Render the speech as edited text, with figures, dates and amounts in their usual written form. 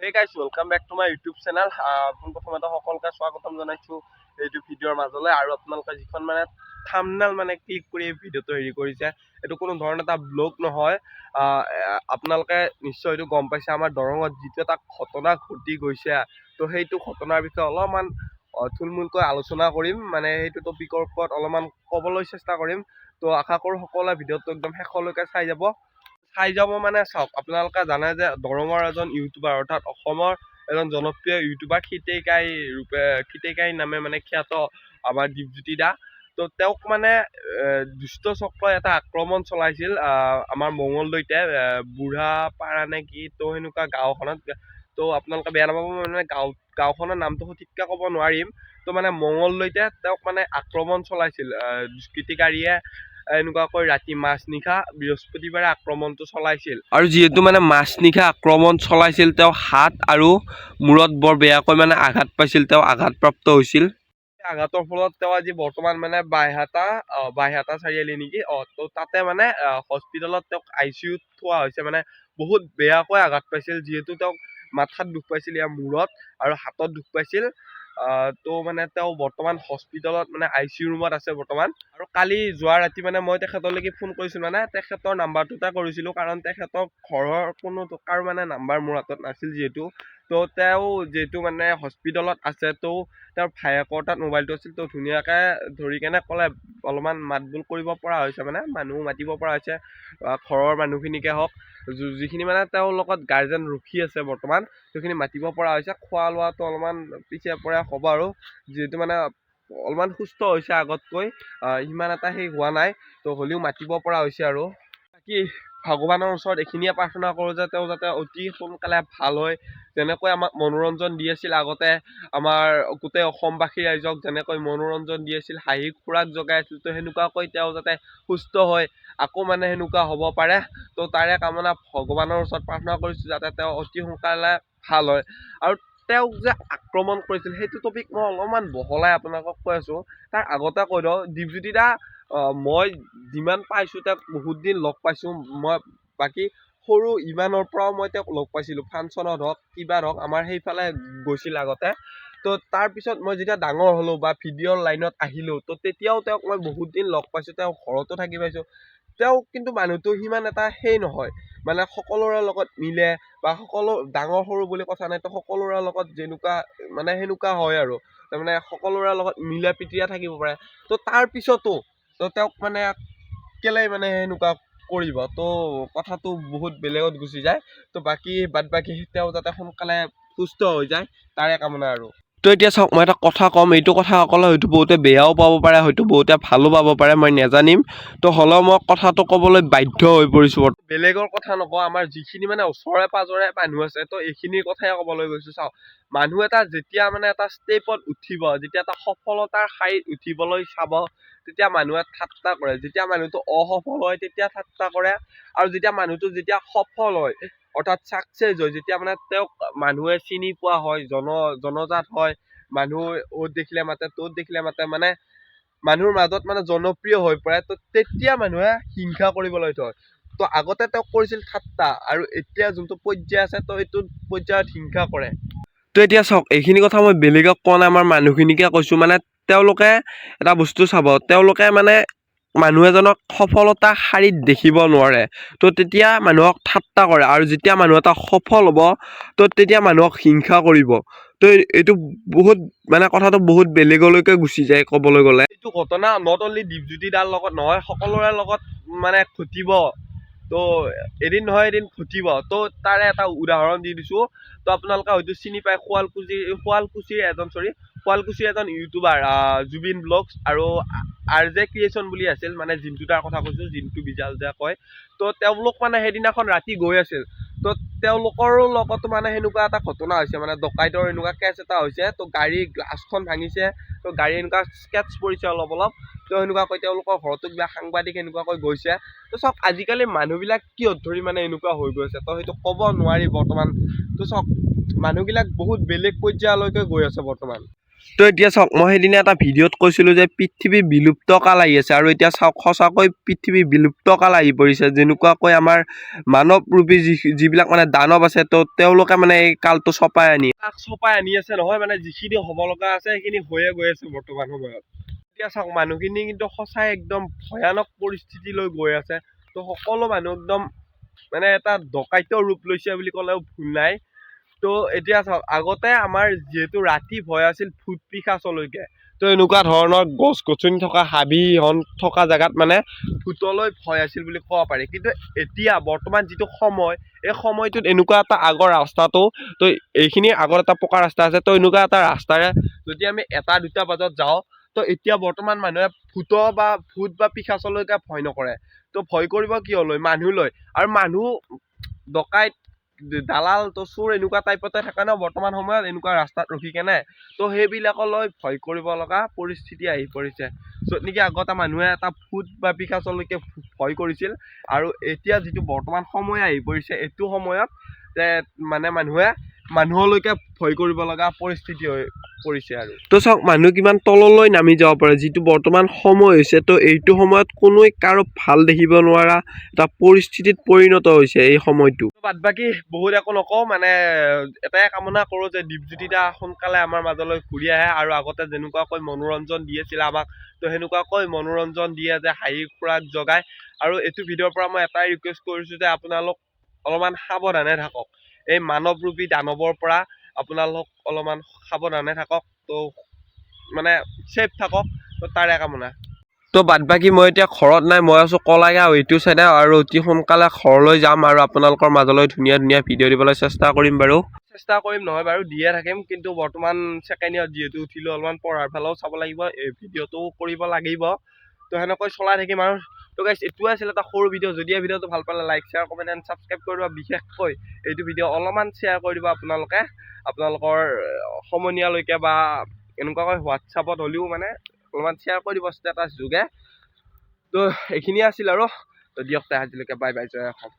Hey guys, welcome back to my YouTube channel. পোনপ্ৰথমতে সকলোকে স্বাগতম জনাইছো এইটো ভিডিঅ'ৰ মাজলৈ আৰু আপোনালোকে যিখন মানে থাম্বনেল মানে ক্লিক কৰি এই ভিডিঅ'টো হেৰি কৰিছে এইটো কোনো ধৰণৰ এটা ব্লগ নহয়। আপোনালোকে নিশ্চয় এইটো গম পাইছে আমাৰ দৰঙত যিটো এটা ঘটনা ঘটি গৈছে তো সেইটো ঘটনাৰ বিষয়ে অলপমান থুলমূলকৈ আলোচনা কৰিম, মানে সেইটো টপিকৰ ওপৰত অলপমান ক'বলৈ চেষ্টা কৰিম। তো আশা কৰোঁ সকলোৱে ভিডিঅ'টো একদম শেষলৈকে চাই যাব মানে চাওক, আপোনালোকে জানে যে দৰঙৰ এজন ইউটিউবাৰ অৰ্থাৎ অসমৰ এজন জনপ্ৰিয় ইউটিউবাৰ খিতেকাই নামে মানে খ্যাত আমাৰ দীপজ্যোতি দা। তো তেওঁক মানে দুষ্ট চক্ৰই এটা আক্ৰমণ চলাইছিল আমাৰ মঙলদৈতে বুঢ়াপাৰা নে কি তো সেনেকুৱা গাঁওখনত। তো আপোনালোকে বেয়া নাপাব, মানে গাঁওখনৰ নামটো সঠিককৈ ক'ব নোৱাৰিম। তো মানে মঙলদৈতে তেওঁক মানে আক্ৰমণ চলাইছিল দুষ্কৃতিকাৰীয়ে। এনেকুৱাকৈ ৰাতি মাজনিশা বৃহস্পতিবাৰে আক্ৰমণটো চলাইছিল, আৰু যিহেতু মানে মাজনিশা আক্ৰমণ চলাইছিল তেওঁ হাত আৰু মূৰত বৰ বেয়াকৈ মানে আঘাত পাইছিল, তেওঁ আঘাতপ্ৰাপ্ত হৈছিল। আঘাতৰ ফলত তেওঁ আজি বৰ্তমান মানে বাইহাটা চাৰিআলি নেকি তো তাতে মানে হস্পিটেলত তেওঁক ICUত থোৱা হৈছে। মানে বহুত বেয়াকৈ আঘাত পাইছিল, যিহেতু তেওঁক মাথাত দুখ পাইছিল, ইয়াৰ মূৰত আৰু হাতত দুখ পাইছিল। তো মানে তেওঁ বৰ্তমান হস্পিটেলত মানে ICU ৰুমত আছে বৰ্তমান। আৰু কালি যোৱা ৰাতি মানে মই তেখেতলৈকে ফোন কৰিছিলোঁ, মানে তেখেতৰ নাম্বাৰটোতে কৰিছিলোঁ, কাৰণ তেখেতৰ ঘৰৰ কোনো কাৰো মানে নাম্বাৰ মোৰ হাতত নাছিল যিহেতু। তো তেওঁ যিহেতু মানে হস্পিটেলত আছে, তো তেওঁৰ ভায়েকৰ তাত মোবাইলটো আছিল, তো ধুনীয়াকৈ ধৰি কেনে ক'লে অলপমান মাত বোল কৰিব পৰা হৈছে, মানে মানুহ মাতিব পৰা হৈছে, ঘৰৰ মানুহখিনিকে হওক, যিখিনি মানে তেওঁৰ লগত গাৰ্জেন ৰখি আছে বৰ্তমান সেইখিনি মাতিব পৰা হৈছে। খোৱা লোৱাটো অলপমান পিছে পৰে হ'ব, আৰু যিহেতু মানে অলপমান সুস্থ হৈছে আগতকৈ, ইমান এটা সেই হোৱা নাই, তো হ'লেও মাতিব পৰা হৈছে। আৰু বাকী ভগৱানৰ ওচৰত এইখিনিয়ে প্ৰাৰ্থনা কৰোঁ যে তেওঁ যাতে অতি সোনকালে ভাল হয়। যেনেকৈ আমাক মনোৰঞ্জন দি আছিল আগতে, আমাৰ গোটেই অসমবাসী ৰাইজক যেনেকৈ মনোৰঞ্জন দি আছিল, হাঁহি খোৰাক জগাই আছিল, তো সেনেকুৱাকৈ তেওঁ যাতে সুস্থ হয় আকৌ মানে সেনেকুৱা হ'ব পাৰে। তো তাৰে কামনা ভগৱানৰ ওচৰত প্ৰাৰ্থনা কৰিছোঁ যাতে তেওঁ অতি সোনকালে ভাল হয়। আৰু তেওঁক যে আক্ৰমণ কৰিছিল সেইটো টপিক মই অলপমান বহলাই আপোনালোকক কৈ আছোঁ। তাৰ আগতে কৈ দিওঁ, দীপজ্যোতি দা মই যিমান পাইছোঁ তেওঁক বহুত দিন লগ পাইছোঁ। মই বাকী সৰু ইমানৰ পৰাও মই তেওঁক লগ পাইছিলোঁ, ফাংচনত হওক কিবাত হওক, আমাৰ সেইফালে গৈছিল আগতে। তো তাৰপিছত মই যেতিয়া ডাঙৰ হ'লোঁ বা ভিডিঅ'ৰ লাইনত আহিলোঁ, তো তেতিয়াও তেওঁক মই বহুত দিন লগ পাইছোঁ, তেওঁ ঘৰতো থাকি পাইছোঁ। তেওঁ কিন্তু মানুহটো সিমান এটা সেই নহয়, মানে সকলোৰে লগত মিলে বা সকলো ডাঙৰ সৰু বুলি কথা নাই, তো সকলোৰে লগত যেনেকুৱা মানে সেনেকুৱা হয় আৰু তাৰমানে সকলোৰে লগত মিলা প্ৰীতিৰে থাকিব পাৰে। তো তাৰপিছতো তো তেওঁক মানে কেলে মানে সেনেকুৱা কৰিব, তো কথাটো বহুত বেলেগত গুচি যায়। তো বাদ বাকী তেওঁ যাতে সোনকালে সুস্থ হৈ যায় তাৰে কামনা। আৰু তো এতিয়া চাওক, মই এটা কথা ক'ম, এইটো কথা অকলে হয়তো বহুতে বেয়াও পাব পাৰে, হয়তো বহুতে ভালো পাব পাৰে, মই নেজানিম। তো হ'লেও মই কথাটো ক'বলৈ বাধ্য হৈ পৰিছোঁ। বেলেগৰ কথা নকওঁ, আমাৰ যিখিনি মানে ওচৰে পাজৰে মানুহ আছে, তো এইখিনিৰ কথাই ক'বলৈ গৈছোঁ। চাওক, মানুহ এটা যেতিয়া মানে এটা ষ্টেপত উঠিব, যেতিয়া এটা সফলতাৰ শাৰীত উঠিবলৈ চাব, তেতিয়া মানুহে ঠাট্টা কৰে। যেতিয়া মানুহটো অসফল হয় তেতিয়া ঠাট্টা কৰে, আৰু যেতিয়া মানুহটো সফল হয় অৰ্থাৎ ছাকচেছ হয়, যেতিয়া মানে তেওঁক মানুহে চিনি পোৱা হয়, জনজাত হয়, মানুহ অ'ত দেখিলে মাতে ত'ত দেখিলে মাতে, মানে মানুহৰ মাজত মানে জনপ্ৰিয় হৈ পৰে, তো তেতিয়া মানুহে হিংসা কৰিবলৈ থয়। তো আগতে তেওঁক কৰিছিল ঠাট্টা, আৰু এতিয়া যোনটো পৰ্যায় আছে তো এইটো পৰ্যায়ত হিংসা কৰে। তো এতিয়া চাওক, এইখিনি কথা মই বেলেগক কোৱা নাই, আমাৰ মানুহখিনিকে কৈছোঁ। মানে তেওঁলোকে এটা বস্তু চাব, তেওঁলোকে মানে মানুহ এজনক সফলতা শাৰীত দেখিব নোৱাৰে, তো তেতিয়া মানুহক ঠাট্টা কৰে, আৰু যেতিয়া মানুহ এটা সফল হ'ব তো তেতিয়া মানুহক হিংসা কৰিব। তো এইটো বহুত মানে কথাটো বহুত বেলেগলৈকে গুচি যায় ক'বলৈ গ'লে। এইটো ঘটনা নট অনলি দীপজ্যোতি দাৰ লগত নহয়, সকলোৰে লগত মানে ঘটিব। তো এদিন নহয় এদিন ঘটিব। তো তাৰে এটা উদাহৰণ দি দিছোঁ। তো আপোনালোকে হয়তো চিনি পায় শুৱালকুছিৰ এজন ইউটিউবাৰ জুবিন ব্লগছ আৰু RJ ক্ৰিয়েশ্যন বুলি আছিল, মানে জিন্তু দাৰ কথা কৈছোঁ, জিন্তু বিজাল যে কয়। তো তেওঁলোক মানে সেইদিনাখন ৰাতি গৈ আছিল, তো তেওঁলোকৰ লগতো মানে সেনেকুৱা এটা ঘটনা হৈছে, মানে ডকাইতৰ এনেকুৱা কেছ এটা হৈছে। তো গাড়ী গ্লাছখন ভাঙিছে, তো গাড়ী এনেকুৱা স্কেটছ পৰিছে অলপ অলপ, তো সেনেকুৱাকৈ তেওঁলোকৰ ঘৰতো কিবা সাংবাদিক এনেকুৱাকৈ গৈছে। তো চাওক, আজিকালি মানুহবিলাক কিহত ধৰি মানে এনেকুৱা হৈ গৈছে, তো সেইটো ক'ব নোৱাৰি বৰ্তমান। তো চাওক, মানুহবিলাক বহুত বেলেগ পৰ্যায়লৈকে গৈ আছে বৰ্তমান। তো এতিয়া চাওক মই সেইদিনা এটা ভিডিঅ'ত কৈছিলোঁ যে পৃথিৱী বিলুপ্ত কাল আহি আছে আৰু এতিয়া চাওক সঁচাকৈ পৃথিৱী বিলুপ্ত কাল আহি পৰিছে যেনেকুৱাকৈ আমাৰ মানৱৰূপী যিবিলাক মানে দানৱ আছে তো তেওঁলোকে মানে এই কালটো চপাই আনি আছে নহয় মানে যিখিনি হ'ব লগা আছে সেইখিনি হৈয়ে গৈ আছে বৰ্তমান সময়ত এতিয়া চাওক মানুহখিনি কিন্তু সঁচাই একদম ভয়ানক পৰিস্থিতিলৈ গৈ আছে তো সকলো মানুহ একদম মানে এটা ডকাইতৰ ৰূপ লৈছে বুলি ক'লেও ভুল নাই তো এতিয়া চাওক আগতে আমাৰ যিহেতু ৰাতি ভয় আছিল ভূত পিশাচলৈকে তো এনেকুৱা ধৰণৰ গছ গছনি থকা হাবি থকা জেগাত মানে ভূতলৈ ভয় আছিল বুলি ক'ব পাৰি কিন্তু এতিয়া বৰ্তমান যিটো সময় এই সময়টোত এনেকুৱা এটা আগৰ ৰাস্তাটো তো এইখিনি আগৰ এটা পকা ৰাস্তা আছে তো এনেকুৱা এটা ৰাস্তাৰে যদি আমি 1-2টা বজাত যাওঁ তো এতিয়া বৰ্তমান মানুহে ভূত বা পিশাচলৈকে ভয় নকৰে তো ভয় কৰিব কিয় লয় মানুহ লয় আৰু মানুহ ডকাইত দালাল তো চোৰ এনেকুৱা টাইপতে থাকে ন বৰ্তমান সময়ত এনেকুৱা ৰাস্তাত ৰখি কেনে তো সেইবিলাকলৈ ভয় কৰিব লগা পৰিস্থিতি আহি পৰিছে য'ত নেকি আগতে মানুহে এটা ভূত বা পিশাচলৈকে ভয় কৰিছিল আৰু এতিয়া যিটো বৰ্তমান সময় আহি পৰিছে এইটো সময়ত মানে মানুহে মানুহলৈকে ভয় কৰিব লগা পৰিস্থিতি হৈ পৰিছে আৰু তো চাওক মানুহ কিমান তললৈ নামি যাব পাৰে যিটো বৰ্তমান সময় হৈছে তো এইটো সময়ত কোনোৱে কাৰো ভাল দেখিব নোৱাৰা এটা পৰিস্থিতিত পৰিণত হৈছে এই সময়টো বাদ বাকী বহুত একো নকওঁ মানে এটাই কামনা কৰোঁ যে দীপজ্যোতি দা সোনকালে আমাৰ মাজলৈ ঘূৰি আহে আৰু আগতে যেনেকুৱাকৈ মনোৰঞ্জন দি আছিল আমাক তো সেনেকুৱাকৈ মনোৰঞ্জন দিয়ে যে হাঁহি খোৰাক জগায় আৰু এইটো ভিডিঅ'ৰ পৰা মই এটাই ৰিকুৱেষ্ট কৰিছোঁ যে আপোনালোক অলপমান সাৱধানে থাকক এই মানৱৰূপী দানৱৰ পৰা আপোনালোক অলপমান সাৱধানে থাকক তো মানে ছেফ থাকক তো তাৰে কামনা তো বাদ বাকী মই এতিয়া ঘৰত নাই মই আছোঁ কলাগাঁও এইটো চাইডে আৰু অতি সোনকালে ঘৰলৈ যাম আৰু আপোনালোকৰ মাজলৈ ধুনীয়া ধুনীয়া ভিডিঅ' দিবলৈ চেষ্টা কৰিম নহয় বাৰু দিয়ে থাকিম কিন্তু বৰ্তমান ছেকেণ্ড ইয়াৰত যিহেতু উঠিলোঁ অলপমান পঢ়াৰ ফালেও চাব লাগিব এই ভিডিঅ'টো কৰিব লাগিব তো সেনেকৈ চলাই থাকিম আৰু তো গাইছ এইটোৱে আছিল এটা সৰু ভিডিঅ' যদি এই ভিডিঅ'টো ভাল পালে like share comment and subscribe কৰিব বিশেষকৈ এইটো ভিডিঅ' অলপমান শ্বেয়াৰ কৰি দিব আপোনালোকে আপোনালোকৰ সমনীয়ালৈকে বা এনেকুৱাকৈ হোৱাটছআপত হ'লেও মানে অলপমান শ্বেয়াৰ কৰি দিব ষ্টেটাছ যোগে তো এইখিনিয়ে আছিল আৰু তো দিয়ক আজিলৈকে বাই বাই জয় অসম